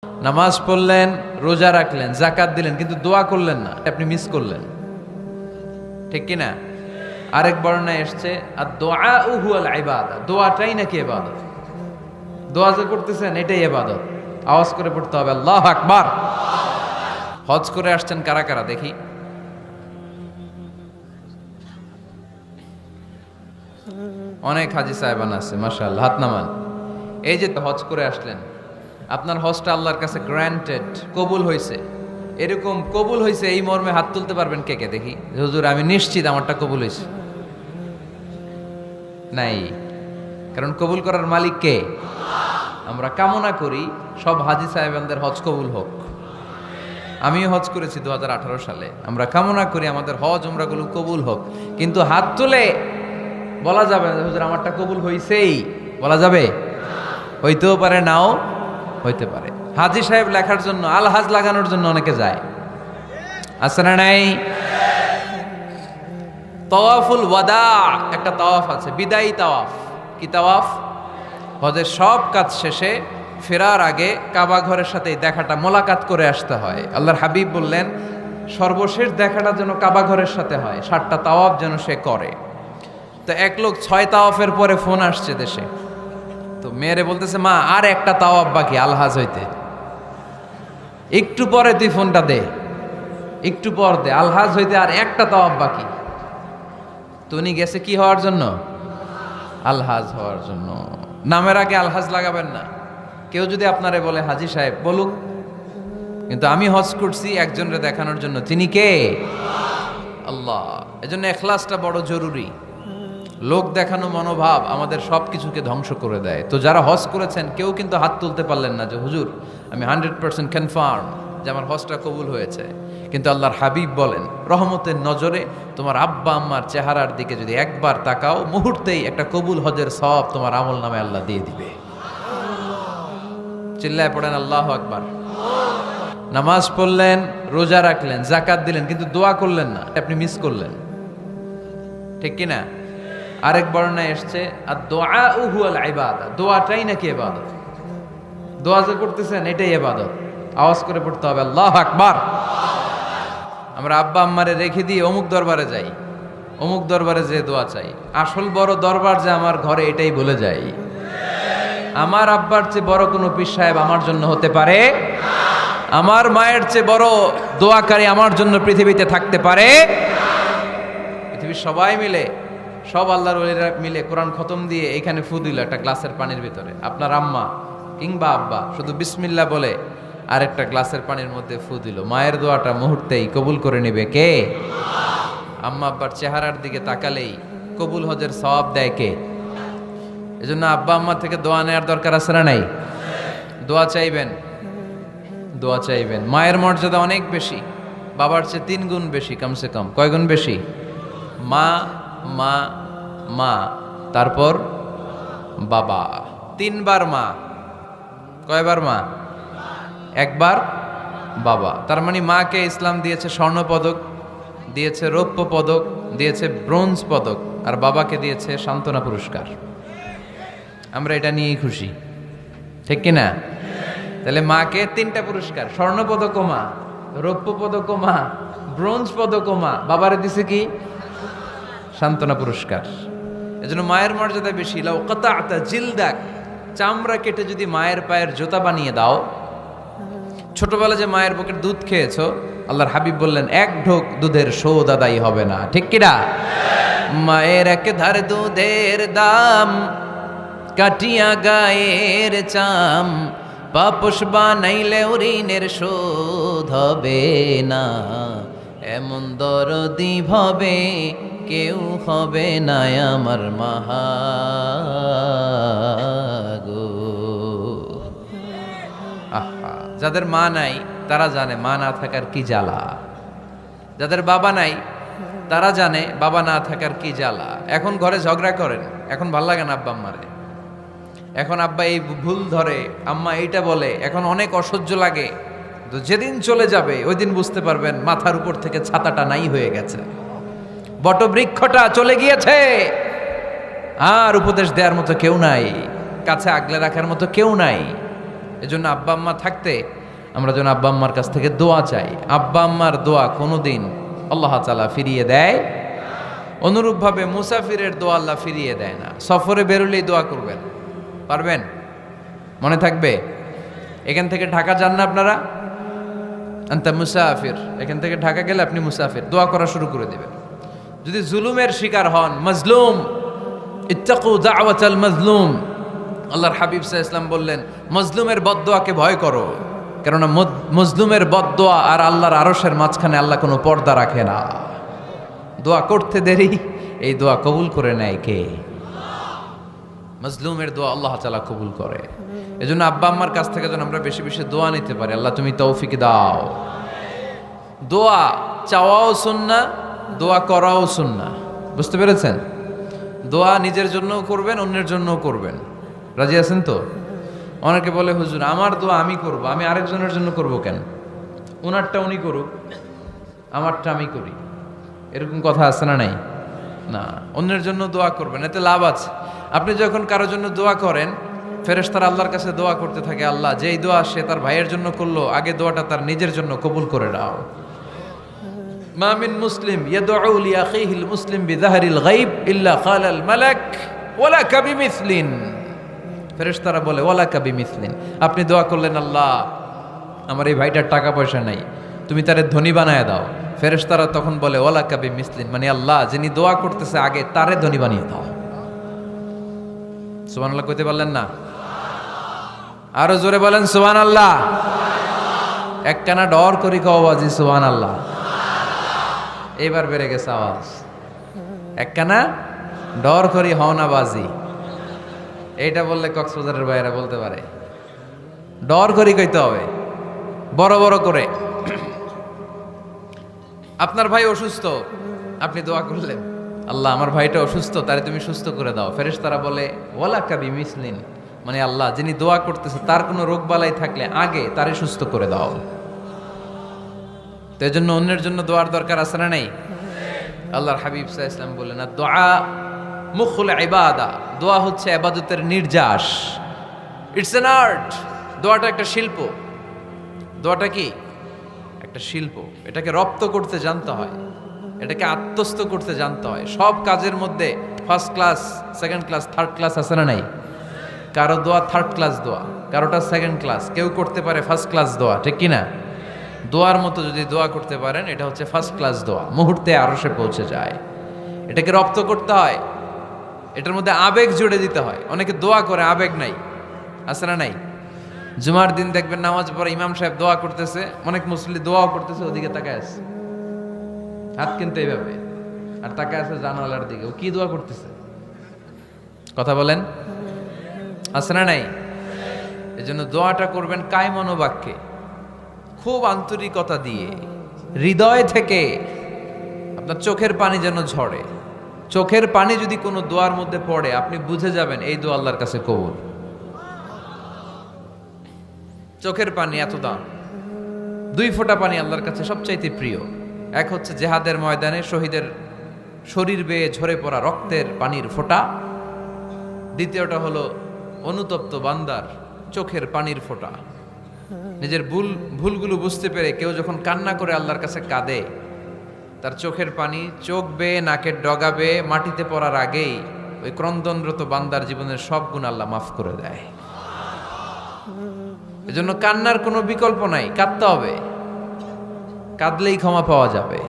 নামাজ পড়লেন, রোজা রাখলেন, যাকাত দিলেন, কিন্তু দোয়া করলেন না, আপনি মিস করলেন, ঠিক কি না? আরেক বর্ণনায় এসছে আর দোয়া হুয়াল ইবাদা, দোয়াটাই নাকি ইবাদত। দোয়া যে করতেছেন এটাই ইবাদত। আওয়াজ করে পড়তে হবে আল্লাহু আকবার। হজ করে আসছেন কারা কারা দেখি? অনেক হাজি সাহেবান আছে, মাশাআল্লাহ, হাত নামান। এই যে হজ করে আসলেন, আপনার হজটা আল্লাহর কাছে গ্র্যান্টেড, কবুল হয়েছে, এরকম কবুল হয়েছে এই মর্মে হাত তুলতে পারবেন কে কে দেখি? হুজুর আমি নিশ্চিত আমারটা কবুল হয়েছে। নাই, কারণ কবুল করার মালিক কে? আমরা কামনা করি সব হাজি সাহেবানদের হজ কবুল হোক। আমিও হজ করেছি 2018 সালে। আমরা কামনা করি আমাদের হজ উমরাগুলো কবুল হোক, কিন্তু হাত তুলে বলা যাবে না হুজুর আমারটা কবুল হইছেই, বলা যাবে? হইতেও পারে, নাও হইতে পারে। হাজি সাহেব লেখার জন্য, আলহাজ লাগানোর জন্য অনেকে যায়, আছে না নাই? তাওয়াফুল ওয়াদা একটা তাওয়াফ আছে, বিদায়ী তাওয়াফ। কি তাওয়াফ? হজের সব কাজ শেষে ফেরার আগে কাবা ঘরের সাথে দেখাটা, মোলাকাত করে আসতে হয়। আল্লাহর হাবিব বললেন সর্বশেষ দেখাটা যেন কাবা ঘরের সাথে হয়, 7টা তাওয়াফ যেন সে করে। তো এক লোক 6 তাওয়াফের পরে ফোন আসছে দেশে, তো মেয়েরে বলতেছে মা আর একটা তাওয়াফ বাকি আলহাজ হইতে, একটু পরে তুই ফোনটা দে, একটু পর দে, আলহাজ হইতে আর একটা তাওয়াফ বাকি। তো উনি গেছে কি হওয়ার জন্য? আলহাজ হওয়ার জন্য। নামের আগে আলহাজ লাগাবেন না। কেউ যদি আপনারে বলে হাজি সাহেব, বলুক, কিন্তু আমি হজ করছি একজনের দেখানোর জন্য। তিনি কে? আল্লাহ। এজন্য ইখলাসটা বড় জরুরি। লোক দেখানো মনোভাব আমাদের সব কিছুকে ধ্বংস করে দেয়। তো যারা হজ করেছেন কেউ কিন্তু হাত তুলতে পারলেন না যে হুজুর আমি 100% কনফার্ম যে আমার হজটা কবুল হয়েছে। কিন্তু আল্লাহর হাবিব বলেন রহমতের নজরে তোমার আব্বা আম্মার চেহারার দিকে যদি একবার তাকাও, মুহূর্তেই একটা কবুল হজের সওয়াব তোমার আমল নামে আল্লাহ দিয়ে দিবে। চিল্লায় পড়েন আল্লাহু আকবার। নামাজ পড়লেন, রোজা রাখলেন, যাকাত দিলেন, কিন্তু দোয়া করলেন না, আপনি মিস করলেন, ঠিক কি না? আরেক বর্ণনায় এসছে আর দোয়া হুয়াল ইবাদা, দোয়াটাই নাকি ইবাদত। দোয়া যে করতেছেন এটাই ইবাদত। আওয়াজ করে পড়তে হবে আল্লাহু আকবার। আমরা আব্বা আম্মারে রেখে দিয়ে অমুক দরবারে যাই, অমুক দরবারে যে দোয়া চাই। আসল বড় দরবার যে আমার ঘরে, এটাই বলে যাই। আমার আব্বার চেয়ে বড় কোনো পীর সাহেব আমার জন্য হতে পারে? আমার মায়ের চেয়ে বড় দোয়াকারী আমার জন্য পৃথিবীতে থাকতে পারে? পৃথিবীর সবাই মিলে, সব আল্লাহর ওলিরা মিলে কোরআন খতম দিয়ে এখানে ফু দিল একটা গ্লাসের পানির ভিতরে, আপনার আম্মা কিংবা আব্বা শুধু বিসমিল্লাহ বলে আরেকটা গ্লাসের পানির মধ্যে ফু দিল, মায়ের দোয়াটা মুহূর্তেই কবুল করে নেবে কে? আম্মা আব্বার চেহারার দিকে তাকালেই কবুল হজের সওয়াব দেয় কে? এজন্য আব্বা আম্মা থেকে দোয়া নেওয়ার দরকার আছে না নাই? দোয়া চাইবেন, দোয়া চাইবেন। মায়ের মর্যাদা অনেক বেশি, বাবার চেয়ে 3 গুণ বেশি, কমসে কম। কয় গুণ বেশি? মা মা মা, তারপর বাবা, 3 বার মা। কয়বার মা? 1 বার বাবা। তার মানে মাকে ইসলাম দিয়েছে স্বর্ণ পদক, দিয়েছে রৌপ্য পদক, দিয়েছে ব্রোঞ্জ পদক, আর বাবাকে দিয়েছে সান্ত্বনা পুরস্কার। আমরা এটা নিয়েই খুশি, ঠিক কিনা? তাহলে মাকে 3টা পুরস্কার, স্বর্ণ পদকও মা, রৌপ্য পদকও মা, ব্রোঞ্জ পদকও মা, বাবারে দিছে কি? সান্ত্বনা পুরস্কার। এজন্য মায়ের মর্যাদা বেশি। লাউ কাতা'তা জিলদাক, চামড়া কেটে যদি মায়ের পায়ের জুতা বানিয়ে দাও। ছোটবেলা যে মায়ের বুকের দুধ খেয়েছো, আল্লাহর হাবিব বললেন 1 ঢোক দুধের শোধ আদায় হবে না, ঠিক কিনা? মায়ের এক ধার দুধের দাম, কাটিয়া গায়ের চাম, পাপস বানাইলে ঋণের শোধ হবে না। এমন দরদি ভাবে কেউ হবে না আমার মাহাগো। আহা, যাদের মা নাই তারা জানে মা না থাকার কি জ্বালা। যাদের বাবা নাই তারা জানে বাবা না থাকার কি জ্বালা। এখন ঘরে ঝগড়া করেন, এখন ভাল লাগে না আব্বা আম্মারে, এখন আব্বা এই ভুল ধরে, আম্মা এইটা বলে, এখন অনেক অসহ্য লাগে। তো যেদিন চলে যাবে ওই দিন বুঝতে পারবেন মাথার উপর থেকে ছাতাটা নাই হয়ে গেছে, বটবৃক্ষটা চলে গিয়েছে, আর উপদেশ দেওয়ার মতো কেউ নাই, কাছে আগলে রাখার মতো কেউ নাই। এজন্য আব্বা আম্মা থাকতে আমরা যেন আব্বা আম্মার কাছ থেকে দোয়া চাই। আব্বা আম্মার দোয়া কোনোদিন আল্লাহ তাআলা ফিরিয়ে দেয়। অনুরূপভাবে মুসাফিরের দোয়া আল্লাহ ফিরিয়ে দেয় না। সফরে বেরোলেই দোয়া করবেন, পারবেন? মনে থাকবে? এখান থেকে ঢাকা যান না আপনারা, আনতা মুসাফির, এখান থেকে ঢাকা গেলে আপনি মুসাফির, দোয়া করা শুরু করে দেবেন। যদি জুলুমের শিকার হন, মাজলুম, ইত্তাকু দাওয়াতাল মাজলুম, আল্লাহর হাবিব সাল্লাল্লাহু আলাইহি ওয়াসাল্লাম বললেন মজলুমের বদদোয়াকে ভয় করো, কেননা মজলুমের বদদোয়া আর আল্লাহর আরশের মাঝখানে আল্লাহ কোনো পর্দা রাখে না। দোয়া করতে দেরি, এই দোয়া কবুল করে নেয় কে? মজলুমের দোয়া আল্লাহ তাআলা কবুল করে। এজন্য আব্বা আম্মার কাছ থেকে যেন আমরা বেশি বেশি দোয়া নিতে পারি। আল্লাহ তুমি তৌফিক দাও। দোয়া চাওয়াও সুন্নাহ, দোয়া করাও সুন্নাহ। বুঝতে পেরেছেন? দোয়া নিজের জন্যও করবেন, অন্যের জন্যও করবেন। রাজি আছেন তো? অনেকে বলে হুজুর আমার দোয়া আমি করব, আমি আরেকজনের জন্য করব কেন? ওনারটা উনি করুক, আমারটা আমি করি, এরকম কথা আছে না? নাই না, অন্যের জন্য দোয়া করবেন, এতে লাভ আছে। আপনি যখন কারোর জন্য দোয়া করেন, ফেরেশতারা আল্লাহর কাছে দোয়া করতে থাকে, আল্লাহ যেই দোয়া সে তার ভাইয়ের জন্য করলো, আগে দোয়াটা তার নিজের জন্য কবুল করে দাও। মা মিন মুসলিম ইয়াদউ লিআখিহিল মুসলিম বিযাহরিল গায়ব ইল্লা ক্বালাল মালাক ওয়ালাকা বিমিসলিন। ফেরেশতারা বলে ওয়ালাকা বিমিসলিন, আপনি দোয়া করলেন আল্লাহ আমার এই ভাইটার টাকা পয়সা নাই, তুমি তারে ধনী বানায় দাও। ফেরেশতারা তখন বলে ওয়ালাকা বিমিসলিন, মানে আল্লাহ যিনি দোয়া করতেছে আগে তারে ধনী বানিয়ে দাও। সুবহানাল্লাহ কইতে পারলেন না? আরো জোরে বলেন সুবহানাল্লাহ। একখানা ডর করি কও বাজি সুবহানাল্লাহ। এইবার বেড়ে গেছে আওয়াজ। একখানা ডর করি হও না বাজি, এইটা বললে কক্সবাজারের বাইরে বলতে পারে। ডর করি কইতে হবে বড় বড় করে। আপনার ভাই অসুস্থ, আপনি দোয়া করলেন আল্লাহ আমার ভাইটা অসুস্থ, তারে তুমি সুস্থ করে দাও। ফেরেশতারা বলে ওয়ালাকা বিমিসলিন, মানে আল্লাহ যিনি দোয়া করতেছে তার কোনো রোগ বালাই থাকলে আগে তারে সুস্থ করে দাও। তো এজন্য অন্যের জন্য দোয়ার দরকার আছে না নাই? আল্লাহর হাবিব সাল্লাল্লাহু আলাইহি ওয়াসাল্লাম বলেন দোয়া মুখুল ইবাদা, দোয়া হচ্ছে ইবাদতের নির্যাস। It's an art. দোয়াটা একটা শিল্প। দোয়াটা কি? একটা শিল্প। এটাকে রপ্ত করতে জানতে হয়, এটাকে আত্মস্থ করতে জানতে হয়। সব কাজের মধ্যে first class, second class, third class আছে না নাই? কারো দোয়া থার্ড ক্লাস দোয়া, কারোটা সেকেন্ড ক্লাস, কেউ করতে পারে ফার্স্ট ক্লাস দোয়া, ঠিক কি না? দোয়ার মতো যদি দোয়া করতে পারেন এটা হচ্ছে ফার্স্ট ক্লাস দোয়া, মুহূর্তে আরশে পৌঁছে যায়। এটাকে রপ্ত করতে হয়, এটার মধ্যে আবেগ জুড়ে দিতে হয়। অনেকে দোয়া করে আবেগ নাই, আছে না নাই? জুমার দিন দেখবেন নামাজ পড়ে ইমাম সাহেব দোয়া করতেছে, অনেক মুসল্লি দোয়াও করতেছে, ওদিকে তাকায় আছে হাত কিন্তু এইভাবে, আর তাকায় আছে জানালার দিকে, ও কি দোয়া করতেছে? কথা বলেন, আছে না নাই? এজন্য দোয়াটা করবেন কায় মনোবাক্যে, খুব আন্তরিকতা দিয়ে, হৃদয় থেকে। আপনার চোখের পানি যেন ঝরে। চোখের পানি যদি কোনো দোয়ার মধ্যে পড়ে আপনি বুঝে যাবেন এই দোয়া আল্লাহর কাছে কবুল। চোখের পানি এত দাম। 2 ফোঁটা পানি আল্লাহর কাছে সবচাইতে প্রিয়। এক হচ্ছে জেহাদের ময়দানে শহীদের শরীর বেয়ে ঝরে পড়া রক্তের পানির ফোঁটা। দ্বিতীয়টা হলো অনুতপ্ত বান্দার চোখের পানির ফোঁটা। নিজের ভুলগুলো বুঝতে পেরে কেউ যখন কান্না করে আল্লাহর কাছে কাঁদে, তার চোখের পানি চোখ বেয়ে নাকের ডগা বেয়ে মাটিতে পড়ার আগেই ওই ক্রন্দনরত বান্দার জীবনের সব গুণ আল্লাহ মাফ করে দেয়। এজন্য কান্নার কোনো বিকল্প নাই, কাঁদতে হবে, কাঁদলেই ক্ষমা পাওয়া যাবে।